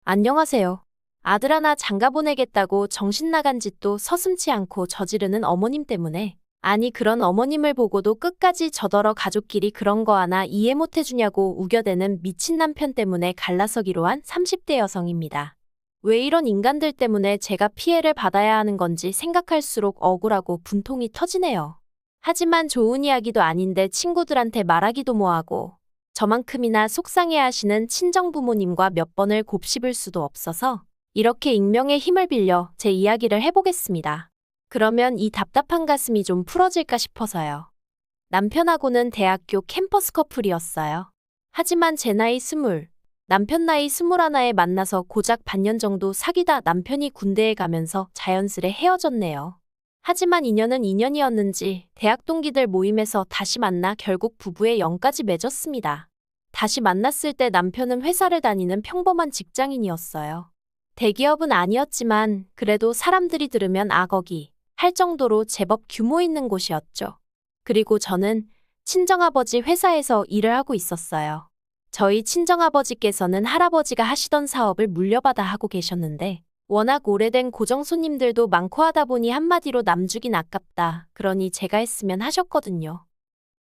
안녕하세요. 아들 하나 장가 보내겠다고 정신 나간 짓도 서슴지 않고 저지르는 어머님 때문에. 아니 그런 어머님을 보고도 끝까지 저더러 가족끼리 그런 거 하나 이해 못 해주냐고 우겨대는 미친 남편 때문에 갈라서기로 한 30대 여성입니다. 왜 이런 인간들 때문에 제가 피해를 받아야 하는 건지 생각할수록 억울하고 분통이 터지네요. 하지만 좋은 이야기도 아닌데 친구들한테 말하기도 뭐하고 저만큼이나 속상해하시는 친정부모님과 몇 번을 곱씹을 수도 없어서 이렇게 익명의 힘을 빌려 제 이야기를 해보겠습니다. 그러면 이 답답한 가슴이 좀 풀어질까 싶어서요. 남편하고는 대학교 캠퍼스 커플이었어요. 하지만 제 나이 20, 남편 나이 21에 만나서 고작 반년 정도 사귀다 남편이 군대에 가면서 자연스레 헤어졌네요. 하지만 인연은 인연이었는지 대학 동기들 모임에서 다시 만나 결국 부부의 영까지 맺었습니다. 다시 만났을 때 남편은 회사를 다니는 평범한 직장인이었어요. 대기업은 아니었지만 그래도 사람들이 들으면 아거기 할 정도로 제법 규모 있는 곳이었죠. 그리고 저는 친정아버지 회사에서 일을 하고 있었어요. 저희 친정아버지께서는 할아버지가 하시던 사업을 물려받아 하고 계셨는데 워낙 오래된 고정 손님들도 많고 하다 보니 한마디로 남주긴 아깝다. 그러니 제가 했으면 하셨거든요.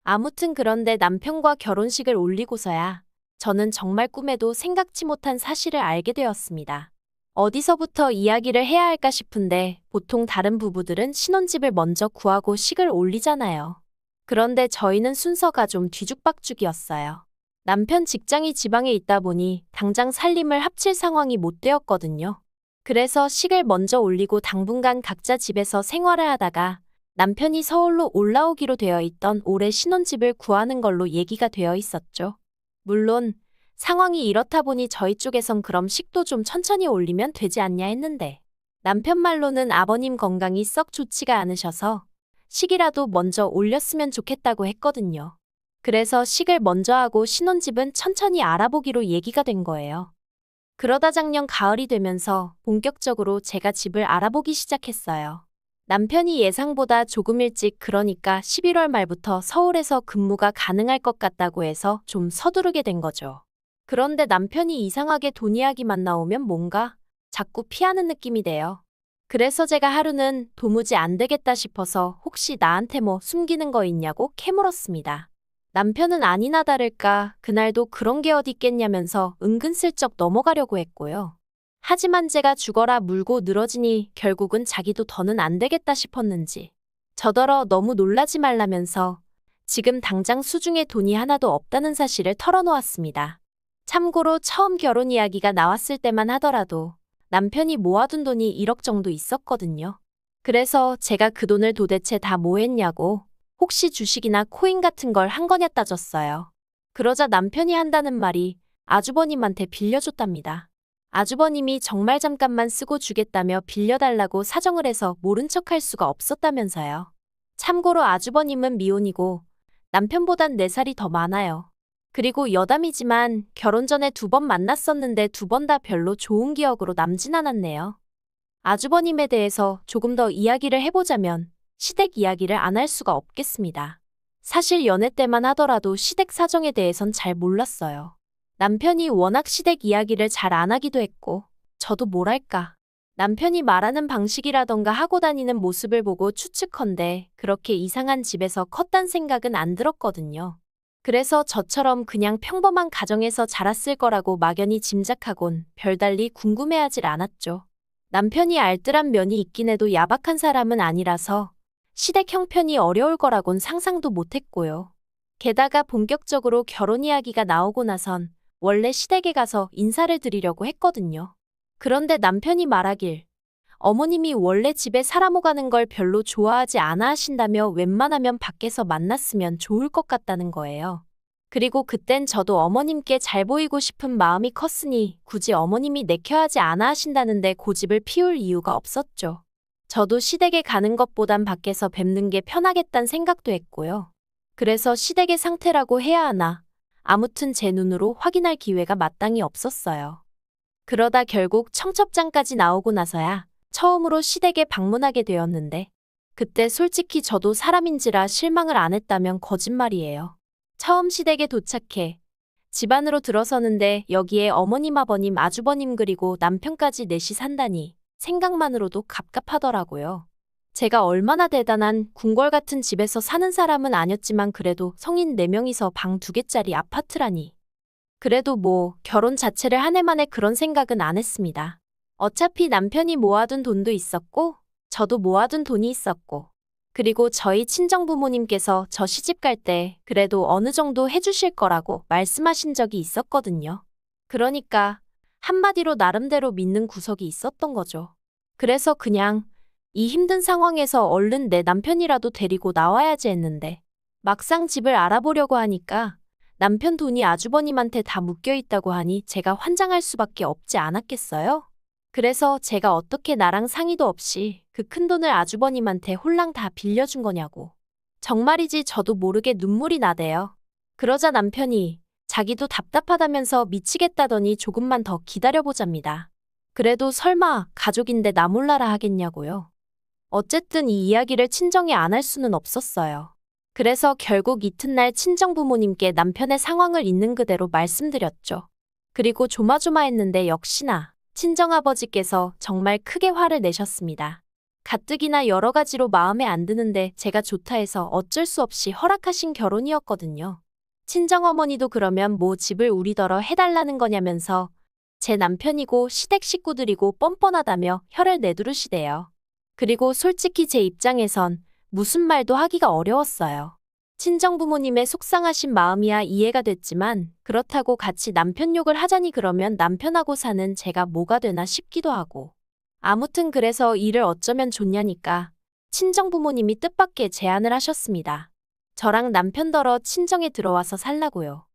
아무튼 그런데 남편과 결혼식을 올리고서야 저는 정말 꿈에도 생각지 못한 사실을 알게 되었습니다. 어디서부터 이야기를 해야 할까 싶은데 보통 다른 부부들은 신혼집을 먼저 구하고 식을 올리잖아요. 그런데 저희는 순서가 좀 뒤죽박죽이었어요. 남편 직장이 지방에 있다 보니 당장 살림을 합칠 상황이 못 되었거든요. 그래서 식을 먼저 올리고 당분간 각자 집에서 생활을 하다가 남편이 서울로 올라오기로 되어 있던 올해 신혼집을 구하는 걸로 얘기가 되어 있었죠. 물론 상황이 이렇다 보니 저희 쪽에선 그럼 식도 좀 천천히 올리면 되지 않냐 했는데 남편 말로는 아버님 건강이 썩 좋지가 않으셔서 식이라도 먼저 올렸으면 좋겠다고 했거든요. 그래서 식을 먼저 하고 신혼집은 천천히 알아보기로 얘기가 된 거예요. 그러다 작년 가을이 되면서 본격적으로 제가 집을 알아보기 시작했어요. 남편이 예상보다 조금 일찍 그러니까 11월 말부터 서울에서 근무가 가능할 것 같다고 해서 좀 서두르게 된 거죠. 그런데 남편이 이상하게 돈 이야기만 나오면 뭔가 자꾸 피하는 느낌이 돼요. 그래서 제가 하루는 도무지 안 되겠다 싶어서 혹시 나한테 뭐 숨기는 거 있냐고 캐물었습니다. 남편은 아니나 다를까 그날도 그런 게 어디 있겠냐면서 은근슬쩍 넘어가려고 했고요. 하지만 제가 죽어라 물고 늘어지니 결국은 자기도 더는 안 되겠다 싶었는지 저더러 너무 놀라지 말라면서 지금 당장 수중에 돈이 하나도 없다는 사실을 털어놓았습니다. 참고로 처음 결혼 이야기가 나왔을 때만 하더라도 남편이 모아둔 돈이 1억 정도 있었거든요. 그래서 제가 그 돈을 도대체 다 뭐 했냐고 혹시 주식이나 코인 같은 걸 한 거냐 따졌어요. 그러자 남편이 한다는 말이 아주버님한테 빌려줬답니다. 아주버님이 정말 잠깐만 쓰고 주겠다며 빌려달라고 사정을 해서 모른 척할 수가 없었다면서요. 참고로 아주버님은 미혼이고 남편보단 4살이 더 많아요. 그리고 여담이지만 결혼 전에 2번 만났었는데 2번 다 별로 좋은 기억으로 남진 않았네요. 아주버님에 대해서 조금 더 이야기를 해보자면 시댁 이야기를 안 할 수가 없겠습니다. 사실 연애 때만 하더라도 시댁 사정에 대해선 잘 몰랐어요. 남편이 워낙 시댁 이야기를 잘 안 하기도 했고 저도 뭐랄까 남편이 말하는 방식이라던가 하고 다니는 모습을 보고 추측컨대 그렇게 이상한 집에서 컸단 생각은 안 들었거든요. 그래서 저처럼 그냥 평범한 가정에서 자랐을 거라고 막연히 짐작하곤 별달리 궁금해하질 않았죠. 남편이 알뜰한 면이 있긴 해도 야박한 사람은 아니라서 시댁 형편이 어려울 거라곤 상상도 못했고요. 게다가 본격적으로 결혼 이야기가 나오고 나선 원래 시댁에 가서 인사를 드리려고 했거든요. 그런데 남편이 말하길 어머님이 원래 집에 사람 오가는 걸 별로 좋아하지 않아 하신다며 웬만하면 밖에서 만났으면 좋을 것 같다는 거예요. 그리고 그땐 저도 어머님께 잘 보이고 싶은 마음이 컸으니 굳이 어머님이 내켜하지 않아 하신다는데 고집을 피울 이유가 없었죠. 저도 시댁에 가는 것보단 밖에서 뵙는 게 편하겠다는 생각도 했고요. 그래서 시댁의 상태라고 해야 하나 아무튼 제 눈으로 확인할 기회가 마땅히 없었어요. 그러다 결국 청첩장까지 나오고 나서야 처음으로 시댁에 방문하게 되었는데 그때 솔직히 저도 사람인지라 실망을 안 했다면 거짓말이에요. 처음 시댁에 도착해 집 안으로 들어서는데 여기에 어머님, 아버님, 아주버님 그리고 남편까지 넷이 산다니 생각만으로도 갑갑하더라고요. 제가 얼마나 대단한 궁궐 같은 집에서 사는 사람은 아니었지만 그래도 성인 4명이서 방 2개짜리 아파트라니. 그래도 뭐 결혼 자체를 한 해 만에 그런 생각은 안 했습니다. 어차피 남편이 모아둔 돈도 있었고 저도 모아둔 돈이 있었고 그리고 저희 친정부모님께서 저 시집 갈 때 그래도 어느 정도 해주실 거라고 말씀하신 적이 있었거든요. 그러니까 한마디로 나름대로 믿는 구석이 있었던 거죠. 그래서 그냥 이 힘든 상황에서 얼른 내 남편이라도 데리고 나와야지 했는데 막상 집을 알아보려고 하니까 남편 돈이 아주버님한테 다 묶여 있다고 하니 제가 환장할 수밖에 없지 않았겠어요? 그래서 제가 어떻게 나랑 상의도 없이 그 큰돈을 아주버님한테 홀랑 다 빌려준 거냐고. 정말이지 저도 모르게 눈물이 나대요. 그러자 남편이 자기도 답답하다면서 미치겠다더니 조금만 더 기다려보잡니다. 그래도 설마 가족인데 나 몰라라 하겠냐고요. 어쨌든 이 이야기를 친정에 안 할 수는 없었어요. 그래서 결국 이튿날 친정부모님께 남편의 상황을 있는 그대로 말씀드렸죠. 그리고 조마조마했는데 역시나 친정아버지께서 정말 크게 화를 내셨습니다. 가뜩이나 여러 가지로 마음에 안 드는데 제가 좋다 해서 어쩔 수 없이 허락하신 결혼이었거든요. 친정어머니도 그러면 뭐 집을 우리더러 해달라는 거냐면서 제 남편이고 시댁 식구들이고 뻔뻔하다며 혀를 내두르시대요. 그리고 솔직히 제 입장에선 무슨 말도 하기가 어려웠어요. 친정부모님의 속상하신 마음이야 이해가 됐지만 그렇다고 같이 남편 욕을 하자니 그러면 남편하고 사는 제가 뭐가 되나 싶기도 하고. 아무튼 그래서 일을 어쩌면 좋냐니까 친정부모님이 뜻밖의 제안을 하셨습니다. 저랑 남편더러 친정에 들어와서 살라고요.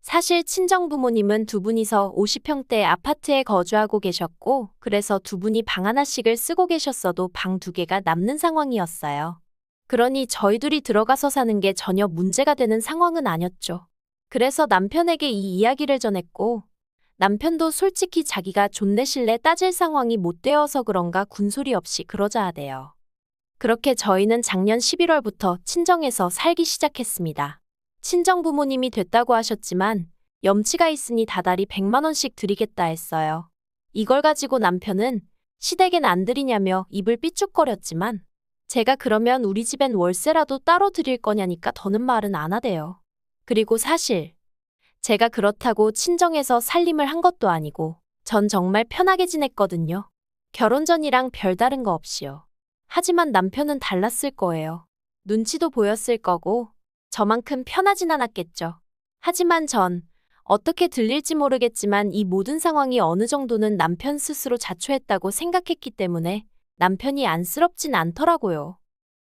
사실 친정부모님은 두 분이서 50평대 아파트에 거주하고 계셨고 그래서 두 분이 방 하나씩을 쓰고 계셨어도 방 2개가 남는 상황이었어요. 그러니 저희 둘이 들어가서 사는 게 전혀 문제가 되는 상황은 아니었죠. 그래서 남편에게 이 이야기를 전했고 남편도 솔직히 자기가 존대실내 따질 상황이 못 되어서 그런가 군소리 없이 그러자 하대요. 그렇게 저희는 작년 11월부터 친정에서 살기 시작했습니다. 친정부모님이 됐다고 하셨지만 염치가 있으니 다달이 100만 원씩 드리겠다 했어요. 이걸 가지고 남편은 시댁엔 안 드리냐며 입을 삐죽거렸지만 제가 그러면 우리 집엔 월세라도 따로 드릴 거냐니까 더는 말은 안 하대요. 그리고 사실 제가 그렇다고 친정에서 살림을 한 것도 아니고 전 정말 편하게 지냈거든요. 결혼 전이랑 별다른 거 없이요. 하지만 남편은 달랐을 거예요. 눈치도 보였을 거고 저만큼 편하진 않았겠죠. 하지만 전 어떻게 들릴지 모르겠지만 이 모든 상황이 어느 정도는 남편 스스로 자초했다고 생각했기 때문에 남편이 안쓰럽진 않더라고요.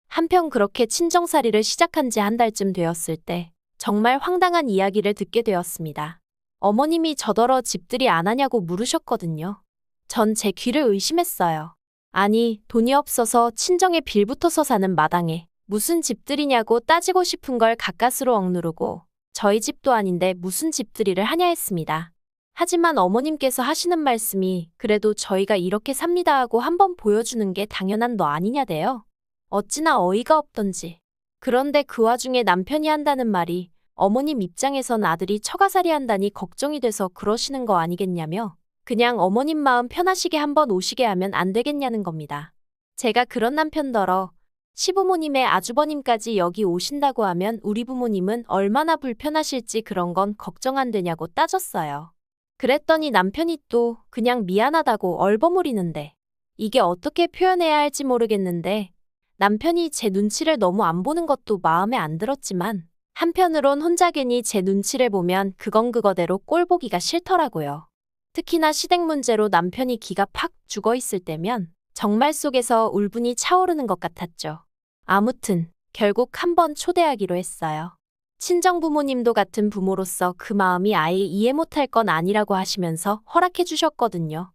한편 그렇게 친정살이를 시작한 지 한 달쯤 되었을 때 정말 황당한 이야기를 듣게 되었습니다. 어머님이 저더러 집들이 안 하냐고 물으셨거든요. 전 제 귀를 의심했어요. 아니, 돈이 없어서 친정에 빌붙어서 사는 마당에 무슨 집들이냐고 따지고 싶은 걸 가까스로 억누르고 저희 집도 아닌데 무슨 집들이를 하냐 했습니다. 하지만 어머님께서 하시는 말씀이 그래도 저희가 이렇게 삽니다 하고 한번 보여주는 게 당연한 너 아니냐대요. 어찌나 어이가 없던지. 그런데 그 와중에 남편이 한다는 말이 어머님 입장에선 아들이 처가살이 한다니 걱정이 돼서 그러시는 거 아니겠냐며 그냥 어머님 마음 편하시게 한번 오시게 하면 안 되겠냐는 겁니다. 제가 그런 남편더러 시부모님의 아주버님까지 여기 오신다고 하면 우리 부모님은 얼마나 불편하실지 그런 건 걱정 안 되냐고 따졌어요. 그랬더니 남편이 또 그냥 미안하다고 얼버무리는데 이게 어떻게 표현해야 할지 모르겠는데 남편이 제 눈치를 너무 안 보는 것도 마음에 안 들었지만 한편으론 혼자 괜히 제 눈치를 보면 그건 그거대로 꼴 보기가 싫더라고요. 특히나 시댁 문제로 남편이 기가 팍 죽어있을 때면 정말 속에서 울분이 차오르는 것 같았죠. 아무튼 결국 한번 초대하기로 했어요. 친정부모님도 같은 부모로서 그 마음이 아예 이해 못할 건 아니라고 하시면서 허락해 주셨거든요.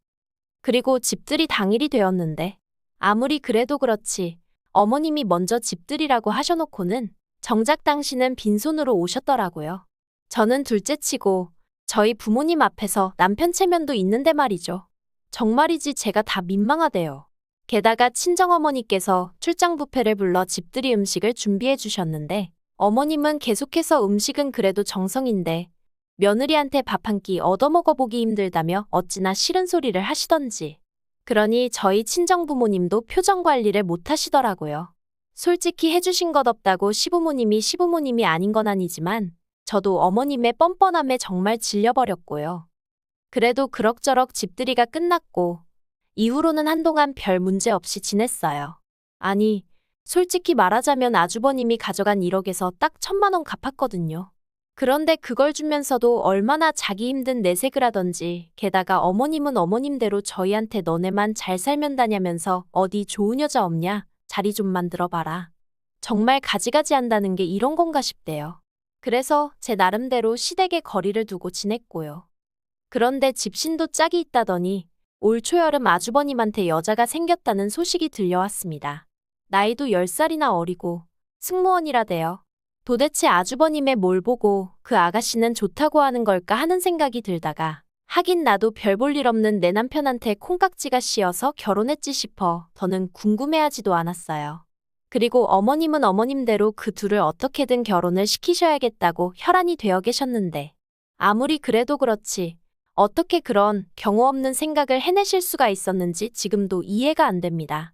그리고 집들이 당일이 되었는데 아무리 그래도 그렇지 어머님이 먼저 집들이라고 하셔놓고는 정작 당신은 빈손으로 오셨더라고요. 저는 둘째치고 저희 부모님 앞에서 남편 체면도 있는데 말이죠. 정말이지 제가 다 민망하대요. 게다가 친정어머니께서 출장 뷔페를 불러 집들이 음식을 준비해 주셨는데 어머님은 계속해서 음식은 그래도 정성인데 며느리한테 밥 한 끼 얻어먹어보기 힘들다며 어찌나 싫은 소리를 하시던지. 그러니 저희 친정부모님도 표정 관리를 못하시더라고요. 솔직히 해주신 것 없다고 시부모님이 아닌 건 아니지만 저도 어머님의 뻔뻔함에 정말 질려버렸고요. 그래도 그럭저럭 집들이가 끝났고 이후로는 한동안 별 문제 없이 지냈어요. 아니, 솔직히 말하자면 아주버님이 가져간 1억에서 딱 1,000만 원 갚았거든요. 그런데 그걸 주면서도 얼마나 자기 힘든 내색을 하던지, 게다가 어머님은 어머님대로 저희한테 너네만 잘 살면 다냐면서 어디 좋은 여자 없냐? 자리 좀 만들어봐라. 정말 가지가지 한다는 게 이런 건가 싶대요. 그래서 제 나름대로 시댁에 거리를 두고 지냈고요. 그런데 집신도 짝이 있다더니 올 초여름 아주버님한테 여자가 생겼다는 소식이 들려왔습니다. 나이도 10살이나 어리고 승무원이라대요. 도대체 아주버님의 뭘 보고 그 아가씨는 좋다고 하는 걸까 하는 생각이 들다가 하긴 나도 별 볼 일 없는 내 남편한테 콩깍지가 씌어서 결혼했지 싶어 더는 궁금해하지도 않았어요. 그리고 어머님은 어머님대로 그 둘을 어떻게든 결혼을 시키셔야겠다고 혈안이 되어 계셨는데 아무리 그래도 그렇지 어떻게 그런 경우 없는 생각을 해내실 수가 있었는지 지금도 이해가 안 됩니다.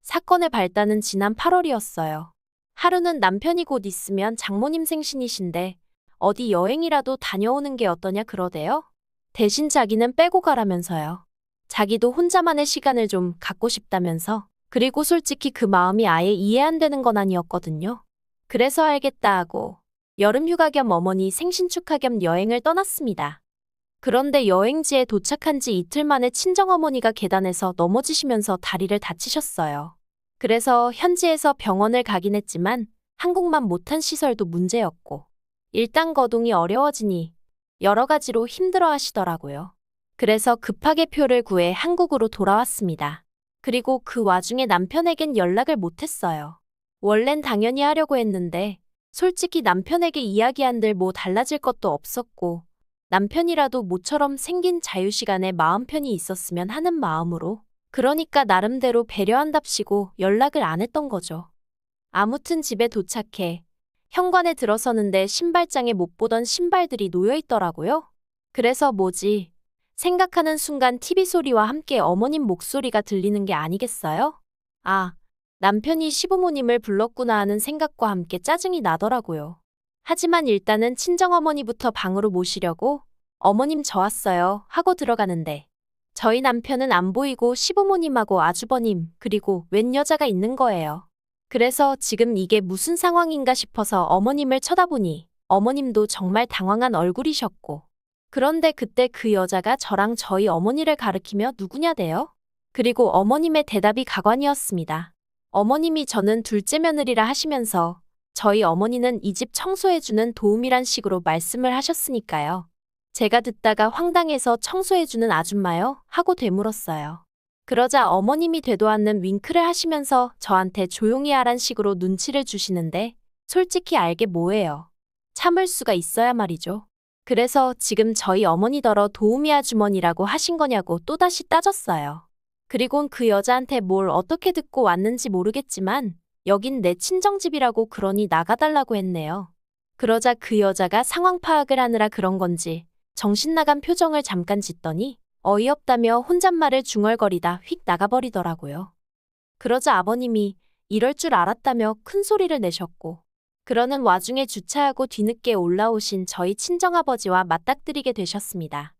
사건의 발단은 지난 8월이었어요. 하루는 남편이 곧 있으면 장모님 생신이신데 어디 여행이라도 다녀오는 게 어떠냐 그러대요. 대신 자기는 빼고 가라면서요. 자기도 혼자만의 시간을 좀 갖고 싶다면서. 그리고 솔직히 그 마음이 아예 이해 안 되는 건 아니었거든요. 그래서 알겠다 하고 여름 휴가 겸 어머니 생신 축하 겸 여행을 떠났습니다. 그런데 여행지에 도착한 지 이틀 만에 친정어머니가 계단에서 넘어지시면서 다리를 다치셨어요. 그래서 현지에서 병원을 가긴 했지만 한국만 못한 시설도 문제였고 일단 거동이 어려워지니 여러 가지로 힘들어 하시더라고요. 그래서 급하게 표를 구해 한국으로 돌아왔습니다. 그리고 그 와중에 남편에겐 연락을 못했어요. 원래는 당연히 하려고 했는데 솔직히 남편에게 이야기한들 뭐 달라질 것도 없었고 남편이라도 모처럼 생긴 자유시간에 마음 편히 있었으면 하는 마음으로 그러니까 나름대로 배려한답시고 연락을 안 했던 거죠. 아무튼 집에 도착해 현관에 들어서는데 신발장에 못 보던 신발들이 놓여 있더라고요. 그래서 뭐지? 생각하는 순간 TV 소리와 함께 어머님 목소리가 들리는 게 아니겠어요? 아, 남편이 시부모님을 불렀구나 하는 생각과 함께 짜증이 나더라고요. 하지만 일단은 친정어머니부터 방으로 모시려고 어머님 저 왔어요 하고 들어가는데 저희 남편은 안 보이고 시부모님하고 아주버님 그리고 웬 여자가 있는 거예요. 그래서 지금 이게 무슨 상황인가 싶어서 어머님을 쳐다보니 어머님도 정말 당황한 얼굴이셨고 그런데 그때 그 여자가 저랑 저희 어머니를 가리키며 누구냐대요? 그리고 어머님의 대답이 가관이었습니다. 어머님이 저는 둘째 며느리라 하시면서 저희 어머니는 이 집 청소해주는 도움이란 식으로 말씀을 하셨으니까요. 제가 듣다가 황당해서 청소해주는 아줌마요? 하고 되물었어요. 그러자 어머님이 되도 않는 윙크를 하시면서 저한테 조용히 하란 식으로 눈치를 주시는데 솔직히 알게 뭐예요. 참을 수가 있어야 말이죠. 그래서 지금 저희 어머니더러 도우미 아주머니라고 하신 거냐고 또다시 따졌어요. 그리곤 그 여자한테 뭘 어떻게 듣고 왔는지 모르겠지만 여긴 내 친정집이라고 그러니 나가달라고 했네요. 그러자 그 여자가 상황 파악을 하느라 그런 건지 정신 나간 표정을 잠깐 짓더니 어이없다며 혼잣말을 중얼거리다 휙 나가버리더라고요. 그러자 아버님이 이럴 줄 알았다며 큰 소리를 내셨고 그러는 와중에 주차하고 뒤늦게 올라오신 저희 친정아버지와 맞닥뜨리게 되셨습니다.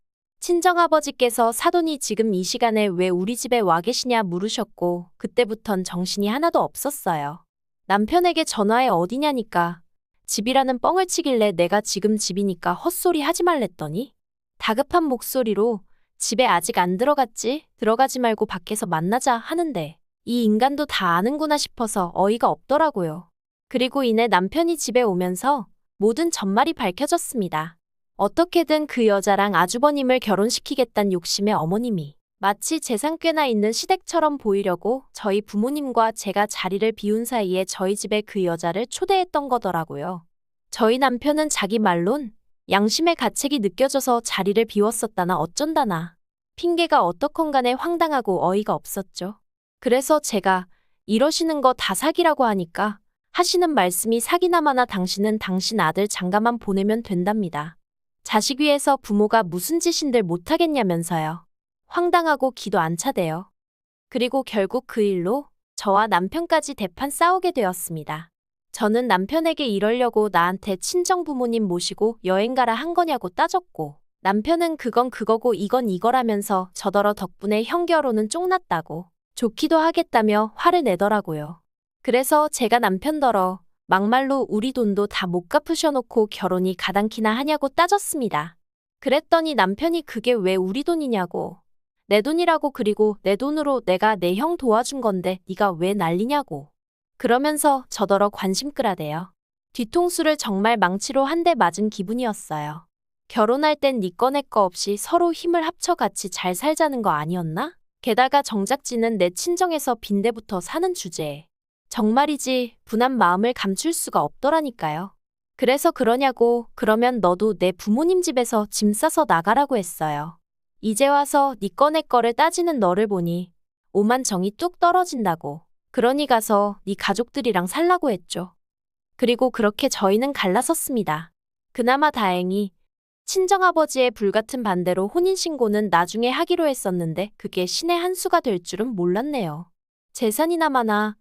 친정아버지께서 사돈이 지금 이 시간에 왜 우리 집에 와 계시냐 물으셨고 그때부턴 정신이 하나도 없었어요. 남편에게 전화해 어디냐니까 집이라는 뻥을 치길래 내가 지금 집이니까 헛소리 하지 말랬더니 다급한 목소리로 집에 아직 안 들어갔지? 들어가지 말고 밖에서 만나자 하는데 이 인간도 다 아는구나 싶어서 어이가 없더라고요. 그리고 이내 남편이 집에 오면서 모든 전말이 밝혀졌습니다. 어떻게든 그 여자랑 아주버님을 결혼시키겠다는 욕심에 어머님이 마치 재산 꽤나 있는 시댁처럼 보이려고 저희 부모님과 제가 자리를 비운 사이에 저희 집에 그 여자를 초대했던 거더라고요. 저희 남편은 자기 말론 양심의 가책이 느껴져서 자리를 비웠었다나 어쩐다나 핑계가 어떻건 간에 황당하고 어이가 없었죠. 그래서 제가 이러시는 거 다 사기라고 하니까 하시는 말씀이 사기나 마나 당신은 당신 아들 장가만 보내면 된답니다. 자식 위해서 부모가 무슨 짓인들 못하겠냐면서요. 황당하고 기도 안 차대요. 그리고 결국 그 일로 저와 남편까지 대판 싸우게 되었습니다. 저는 남편에게 이러려고 나한테 친정 부모님 모시고 여행 가라 한 거냐고 따졌고, 남편은 그건 그거고 이건 이거라면서 저더러 덕분에 형 결혼은 쫑났다고 좋기도 하겠다며 화를 내더라고요. 그래서 제가 남편더러 막말로 우리 돈도 다 못 갚으셔놓고 결혼이 가당키나 하냐고 따졌습니다. 그랬더니 남편이 그게 왜 우리 돈이냐고, 내 돈이라고, 그리고 내 돈으로 내가 내 형 도와준 건데 네가 왜 난리냐고 그러면서 저더러 관심 끌어대요. 뒤통수를 정말 망치로 한 대 맞은 기분이었어요. 결혼할 땐 네 거 내 거 없이 서로 힘을 합쳐 같이 잘 살자는 거 아니었나? 게다가 정작지는 내 친정에서 빈대부터 사는 주제에 정말이지 분한 마음을 감출 수가 없더라니까요. 그래서 그러냐고, 그러면 너도 내 부모님 집에서 짐 싸서 나가라고 했어요. 이제 와서 네 거 내 거를 따지는 너를 보니 오만 정이 뚝 떨어진다고. 그러니 가서 네 가족들이랑 살라고 했죠. 그리고 그렇게 저희는 갈라섰습니다. 그나마 다행히 친정아버지의 불같은 반대로 혼인신고는 나중에 하기로 했었는데 그게 신의 한 수가 될 줄은 몰랐네요. 재산이나 마나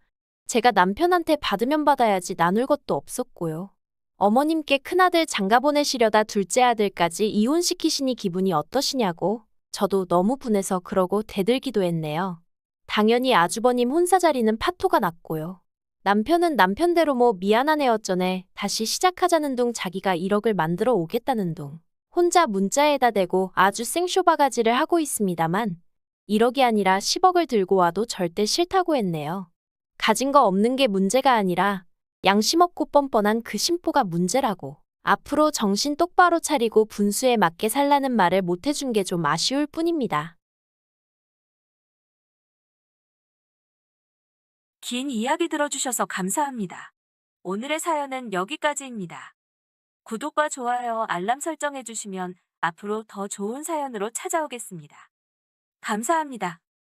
제가 남편한테 받으면 받아야지 나눌 것도 없었고요. 어머님께 큰아들 장가 보내시려다 둘째 아들까지 이혼시키시니 기분이 어떠시냐고 저도 너무 분해서 그러고 대들기도 했네요. 당연히 아주버님 혼사 자리는 파토가 났고요. 남편은 남편대로 뭐 미안한 애 어쩌네 다시 시작하자는 둥, 자기가 1억을 만들어 오겠다는 둥. 혼자 문자에다 대고 아주 생쇼바가지를 하고 있습니다만 1억이 아니라 10억을 들고 와도 절대 싫다고 했네요. 가진 거 없는 게 문제가 아니라 양심 없고 뻔뻔한 그 심보가 문제라고. 앞으로 정신 똑바로 차리고 분수에 맞게 살라는 말을 못 해준 게 좀 아쉬울 뿐입니다. 긴 이야기 들어주셔서 감사합니다. 오늘의 사연은 여기까지입니다. 구독과 좋아요, 알람 설정해주시면 앞으로 더 좋은 사연으로 찾아오겠습니다. 감사합니다.